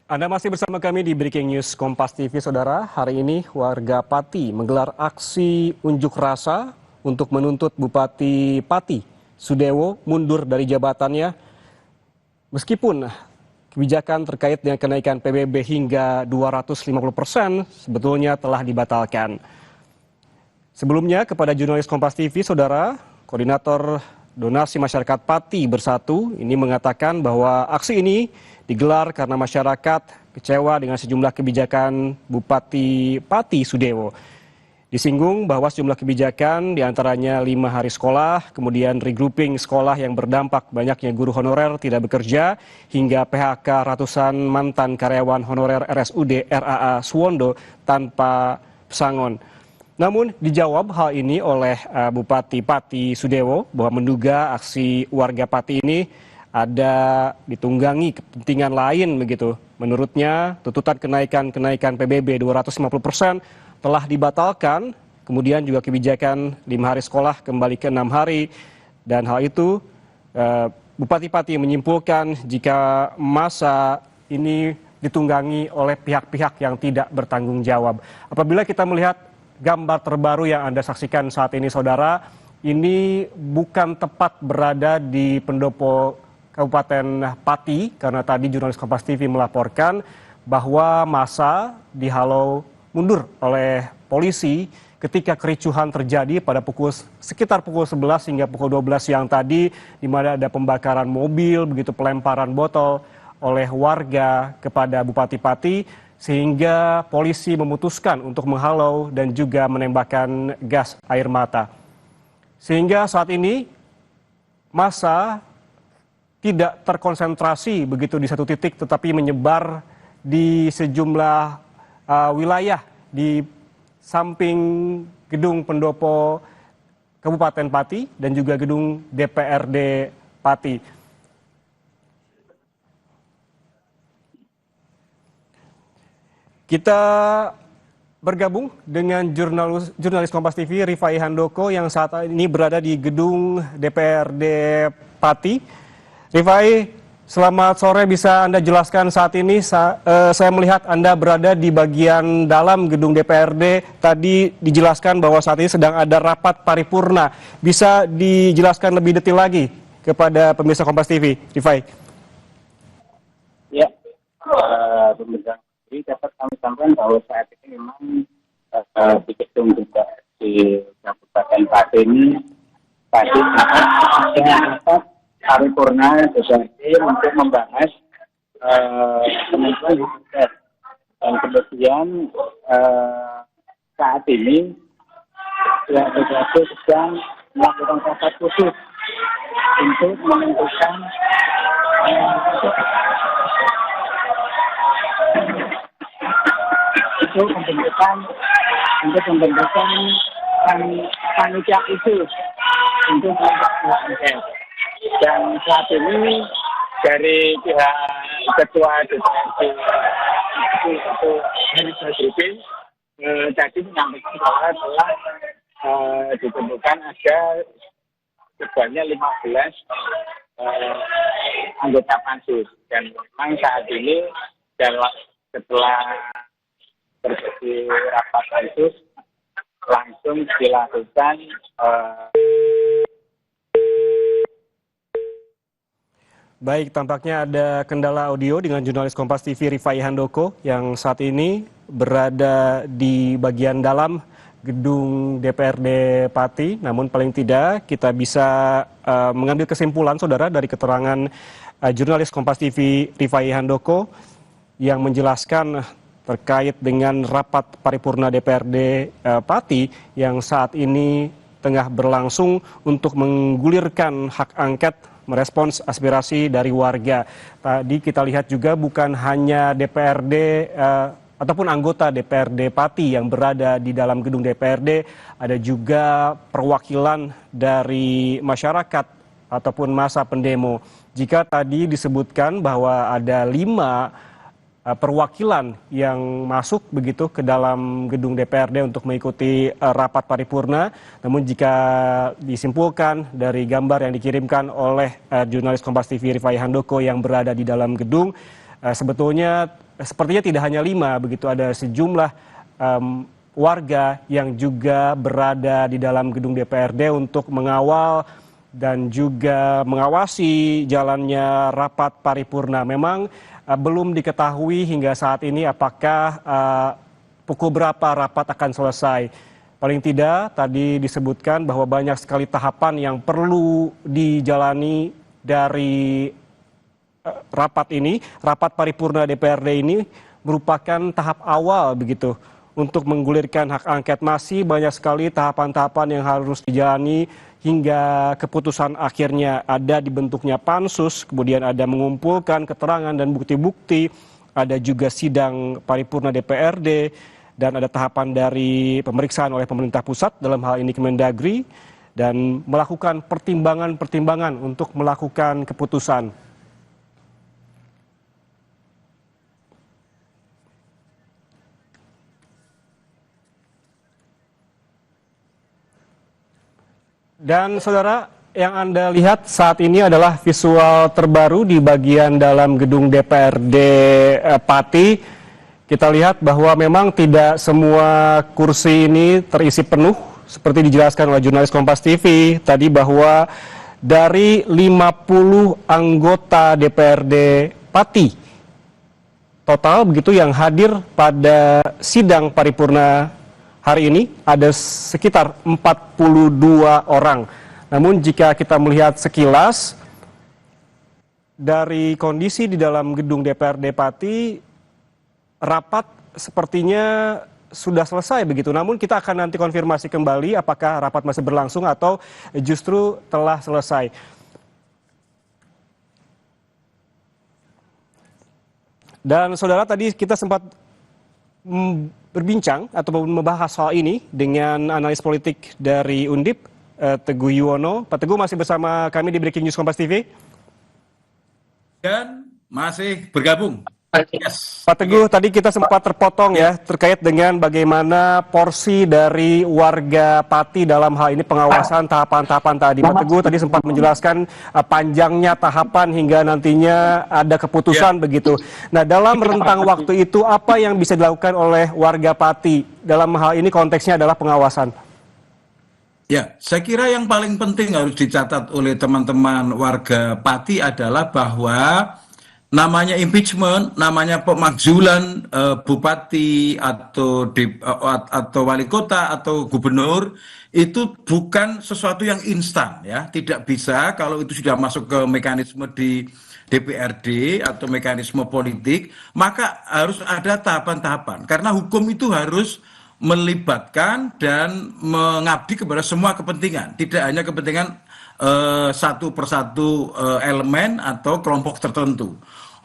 Anda masih bersama kami di Breaking News Kompas TV, Saudara. Hari ini warga Pati menggelar aksi unjuk rasa untuk menuntut Bupati Pati, Sudewo, mundur dari jabatannya. Meskipun kebijakan terkait dengan kenaikan PBB hingga 250% sebetulnya telah dibatalkan. Sebelumnya kepada jurnalis Kompas TV, Saudara, Koordinator Donasi Masyarakat Pati Bersatu ini mengatakan bahwa aksi ini digelar karena masyarakat kecewa dengan sejumlah kebijakan Bupati Pati Sudewo. Disinggung bahwa sejumlah kebijakan diantaranya 5 hari sekolah, kemudian regrouping sekolah yang berdampak banyaknya guru honorer tidak bekerja, hingga PHK ratusan mantan karyawan honorer RSUD RAA Suwondo tanpa pesangon. Namun dijawab hal ini oleh Bupati Pati Sudewo bahwa menduga aksi warga Pati ini ada ditunggangi kepentingan lain begitu. Menurutnya tuntutan kenaikan PBB 250% telah dibatalkan, kemudian juga kebijakan 5 hari sekolah kembali ke 6 hari, dan hal itu Bupati Pati menyimpulkan jika masa ini ditunggangi oleh pihak-pihak yang tidak bertanggung jawab. Apabila kita melihat gambar terbaru yang Anda saksikan saat ini, Saudara, ini bukan tepat berada di pendopo Kabupaten Pati, karena tadi jurnalis Kompas TV melaporkan bahwa massa dihalau mundur oleh polisi ketika kericuhan terjadi pada sekitar pukul 11 hingga pukul 12 siang tadi, di mana ada pembakaran mobil, begitu pelemparan botol oleh warga kepada Bupati Pati, sehingga polisi memutuskan untuk menghalau dan juga menembakkan gas air mata. Sehingga saat ini massa tidak terkonsentrasi begitu di satu titik, tetapi menyebar di sejumlah wilayah di samping gedung pendopo Kabupaten Pati dan juga gedung DPRD Pati. Kita bergabung dengan jurnalis Kompas TV Rifai Handoko yang saat ini berada di gedung DPRD Pati. Rifai, selamat sore, bisa Anda jelaskan saat ini? Saya melihat Anda berada di bagian dalam gedung DPRD. Tadi dijelaskan bahwa saat ini sedang ada rapat paripurna. Bisa dijelaskan lebih detail lagi kepada pemirsa Kompas TV, Rifai? Ya, pemirsa TV dapat kami sampaikan bahwa saat ini memang di gedung juga di Kabupaten Pati ini tadi ada rapat paripurna DPRD untuk membahas kementerian hukum, dan kemudian saat ini DPRD sedang melakukan rapat khusus untuk menentukan untuk membentukkan panitia khusus untuk melakukan. Dan saat ini dari pihak Ketua DPRD itu Henis Basrudin tadi menyampaikan bahwa telah ditentukan ada sebanyak 15 anggota pansus, dan memang saat ini setelah terjadi rapat pansus langsung dilakukan Baik, tampaknya ada kendala audio dengan jurnalis Kompas TV Rifai Handoko yang saat ini berada di bagian dalam gedung DPRD Pati. Namun paling tidak kita bisa mengambil kesimpulan, Saudara, dari keterangan jurnalis Kompas TV Rifai Handoko yang menjelaskan terkait dengan rapat paripurna DPRD Pati yang saat ini tengah berlangsung untuk menggulirkan hak angket, merespons aspirasi dari warga. Tadi kita lihat juga bukan hanya DPRD ataupun anggota DPRD Pati yang berada di dalam gedung DPRD, ada juga perwakilan dari masyarakat ataupun massa pendemo. Jika tadi disebutkan bahwa ada 5 perwakilan yang masuk begitu ke dalam gedung DPRD untuk mengikuti rapat paripurna. Namun jika disimpulkan dari gambar yang dikirimkan oleh jurnalis Kompas TV Rifai Handoko yang berada di dalam gedung, Sebetulnya sepertinya tidak hanya 5 begitu, ada sejumlah warga yang juga berada di dalam gedung DPRD untuk mengawal dan juga mengawasi jalannya rapat paripurna. Memang belum diketahui hingga saat ini apakah pukul berapa rapat akan selesai. Paling tidak tadi disebutkan bahwa banyak sekali tahapan yang perlu dijalani dari rapat ini. Rapat paripurna DPRD ini merupakan tahap awal begitu untuk menggulirkan hak angket. Masih banyak sekali tahapan-tahapan yang harus dijalani hingga keputusan akhirnya. Ada dibentuknya pansus, kemudian ada mengumpulkan keterangan dan bukti-bukti, ada juga sidang paripurna DPRD, dan ada tahapan dari pemeriksaan oleh pemerintah pusat, dalam hal ini Kemendagri, dan melakukan pertimbangan-pertimbangan untuk melakukan keputusan. Dan saudara, yang Anda lihat saat ini adalah visual terbaru di bagian dalam gedung DPRD Pati. Kita lihat bahwa memang tidak semua kursi ini terisi penuh, seperti dijelaskan oleh jurnalis Kompas TV tadi, bahwa dari 50 anggota DPRD Pati total begitu yang hadir pada sidang paripurna hari ini ada sekitar 42 orang. Namun jika kita melihat sekilas dari kondisi di dalam gedung DPRD Pati, rapat sepertinya sudah selesai begitu. Namun kita akan nanti konfirmasi kembali apakah rapat masih berlangsung atau justru telah selesai. Dan saudara, tadi kita sempat berbincang atau membahas soal ini dengan analis politik dari Undip, Teguh Yuwono. Pak Teguh masih bersama kami di Breaking News Kompas TV. Dan masih bergabung. Yes. Pak Teguh, tadi kita sempat terpotong ya terkait dengan bagaimana porsi dari warga Pati dalam hal ini pengawasan tahapan-tahapan tadi. Pak Teguh tadi sempat menjelaskan panjangnya tahapan hingga nantinya ada keputusan begitu. Nah, dalam rentang waktu itu apa yang bisa dilakukan oleh warga Pati? Dalam hal ini konteksnya adalah pengawasan. Ya, saya kira yang paling penting harus dicatat oleh teman-teman warga Pati adalah bahwa namanya impeachment, namanya pemakzulan bupati atau wali kota atau gubernur itu bukan sesuatu yang instan ya. Tidak bisa kalau itu sudah masuk ke mekanisme di DPRD atau mekanisme politik, maka harus ada tahapan-tahapan. Karena hukum itu harus melibatkan dan mengabdi kepada semua kepentingan, tidak hanya kepentingan satu persatu elemen atau kelompok tertentu.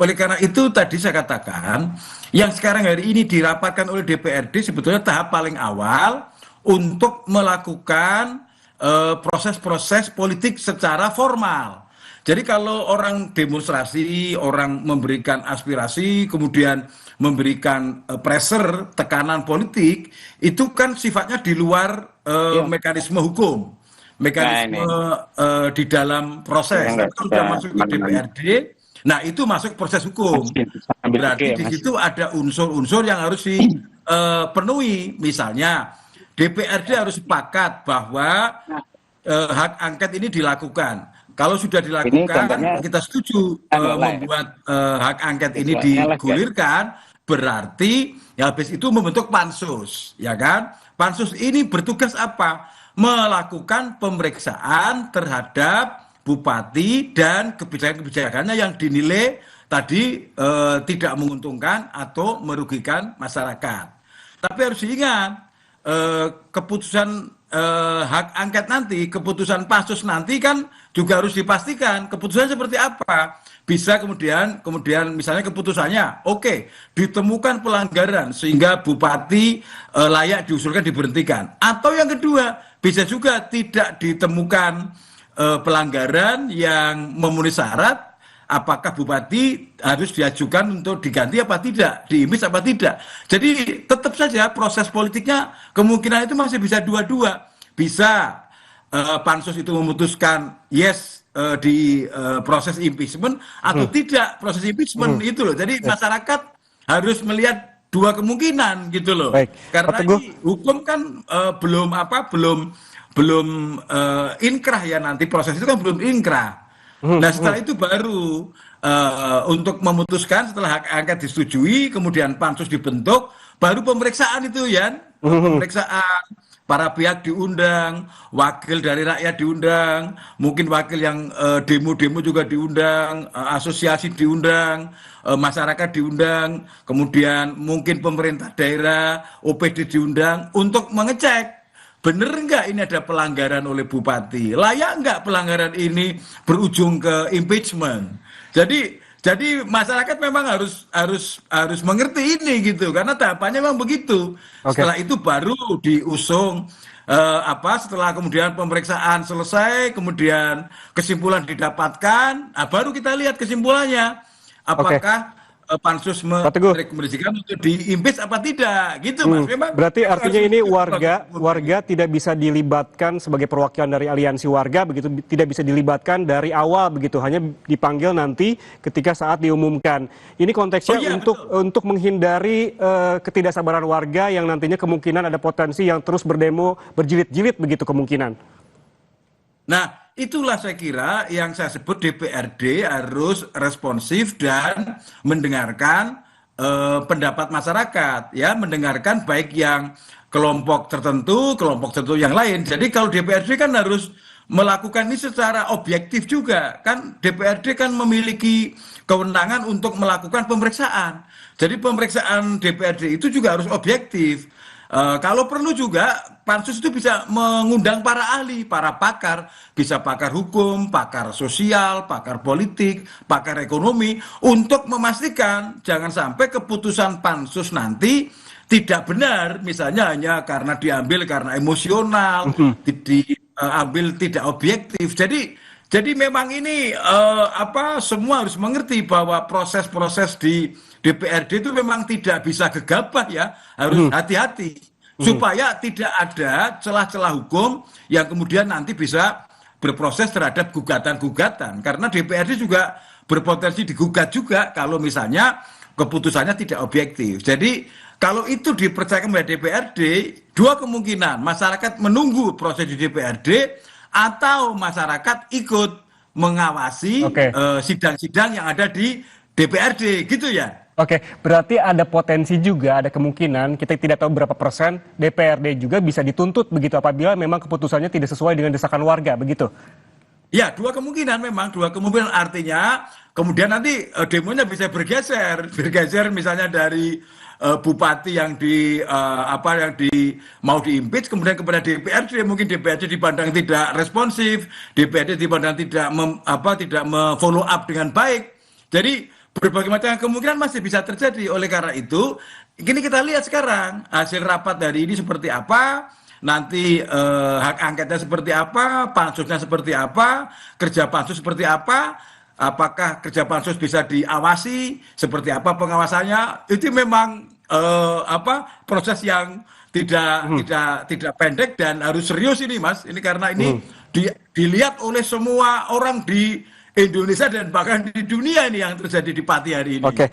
Oleh karena itu tadi saya katakan yang sekarang hari ini dirapatkan oleh DPRD sebetulnya tahap paling awal untuk melakukan proses-proses politik secara formal. Jadi kalau orang demonstrasi, orang memberikan aspirasi, kemudian memberikan pressure, tekanan politik, itu kan sifatnya di luar mekanisme hukum. Mekanisme di dalam proses. Kalau sudah masuk ke DPRD, nah itu masuk proses hukum. Berarti di situ ada unsur-unsur yang harus dipenuhi. Misalnya DPRD harus sepakat bahwa hak angket ini dilakukan. Kalau sudah dilakukan, kita setuju membuat hak angket ini digulirkan, berarti ya habis itu membentuk pansus, ya kan? Pansus ini bertugas apa? Melakukan pemeriksaan terhadap bupati dan kebijakan-kebijakannya yang dinilai tadi tidak menguntungkan atau merugikan masyarakat. Tapi harus diingat, keputusan hak angket nanti, keputusan pansus nanti kan juga harus dipastikan keputusannya seperti apa. Bisa kemudian misalnya keputusannya, oke, ditemukan pelanggaran sehingga bupati layak diusulkan diberhentikan. Atau yang kedua, bisa juga tidak ditemukan pelanggaran yang memenuhi syarat, apakah bupati harus diajukan untuk diganti apa tidak, diimpeach apa tidak. Jadi tetap saja proses politiknya kemungkinan itu masih bisa dua-dua. Bisa pansus itu memutuskan yes proses impeachment atau tidak proses impeachment itu loh. Jadi masyarakat harus melihat dua kemungkinan gitu loh. Baik, Pak Karena Teguh. ini hukum kan belum inkrah ya, nanti proses itu kan belum inkrah. Nah setelah itu baru untuk memutuskan, setelah hak angket disetujui, kemudian pansus dibentuk, baru pemeriksaan itu ya, pemeriksaan, para pihak diundang, wakil dari rakyat diundang, mungkin wakil yang demo-demo juga diundang, asosiasi diundang, masyarakat diundang, kemudian mungkin pemerintah daerah, OPD diundang untuk mengecek bener nggak ini ada pelanggaran oleh bupati, layak nggak pelanggaran ini berujung ke impeachment. Jadi masyarakat memang harus mengerti ini gitu, karena tahapannya memang begitu. Oke. Setelah itu baru diusung setelah kemudian pemeriksaan selesai, kemudian kesimpulan didapatkan, baru kita lihat kesimpulannya. Apakah pansus Pak Teguh. merekomendasikan untuk diimpeach apa tidak, gitu Mas. Memang Berarti artinya harus ini begitu, warga tidak bisa dilibatkan sebagai perwakilan dari aliansi warga, begitu tidak bisa dilibatkan dari awal begitu, hanya dipanggil nanti ketika saat diumumkan. Ini konteksnya Oh iya, untuk menghindari ketidaksabaran warga yang nantinya kemungkinan ada potensi yang terus berdemo berjilid-jilid begitu kemungkinan. Nah, itulah saya kira yang saya sebut DPRD harus responsif dan mendengarkan pendapat masyarakat, ya, mendengarkan baik yang kelompok tertentu yang lain. Jadi kalau DPRD kan harus melakukan ini secara objektif juga, kan DPRD kan memiliki kewenangan untuk melakukan pemeriksaan. Jadi pemeriksaan DPRD itu juga harus objektif. Kalau perlu juga pansus itu bisa mengundang para ahli, para pakar, bisa pakar hukum, pakar sosial, pakar politik, pakar ekonomi, untuk memastikan jangan sampai keputusan pansus nanti tidak benar, misalnya hanya karena diambil karena emosional, diambil tidak objektif. Jadi memang ini semua harus mengerti bahwa proses-proses di DPRD itu memang tidak bisa gegabah ya, harus hati-hati supaya tidak ada celah-celah hukum yang kemudian nanti bisa berproses terhadap gugatan-gugatan, karena DPRD juga berpotensi digugat juga kalau misalnya keputusannya tidak objektif. Jadi kalau itu dipercayakan oleh DPRD, dua kemungkinan, masyarakat menunggu proses di DPRD atau masyarakat ikut mengawasi sidang-sidang yang ada di DPRD, gitu ya. Oke, berarti ada potensi juga, ada kemungkinan, kita tidak tahu berapa persen, DPRD juga bisa dituntut begitu apabila memang keputusannya tidak sesuai dengan desakan warga, begitu? Ya, dua kemungkinan artinya kemudian nanti demonya bisa bergeser misalnya dari bupati yang mau diimpeach kemudian kepada DPRD, mungkin DPRD dipandang tidak responsif, DPRD dipandang tidak follow up dengan baik. Jadi berbagai macam kemungkinan masih bisa terjadi. Oleh karena itu, ini kita lihat sekarang hasil rapat dari ini seperti apa, nanti hak angketnya seperti apa, pansusnya seperti apa, kerja pansus seperti apa, apakah kerja pansus bisa diawasi, seperti apa pengawasannya. Itu memang proses yang tidak pendek dan harus serius ini, Mas. Ini karena ini dilihat oleh semua orang di Indonesia dan bahkan di dunia ini yang terjadi di Pati hari ini. Oke.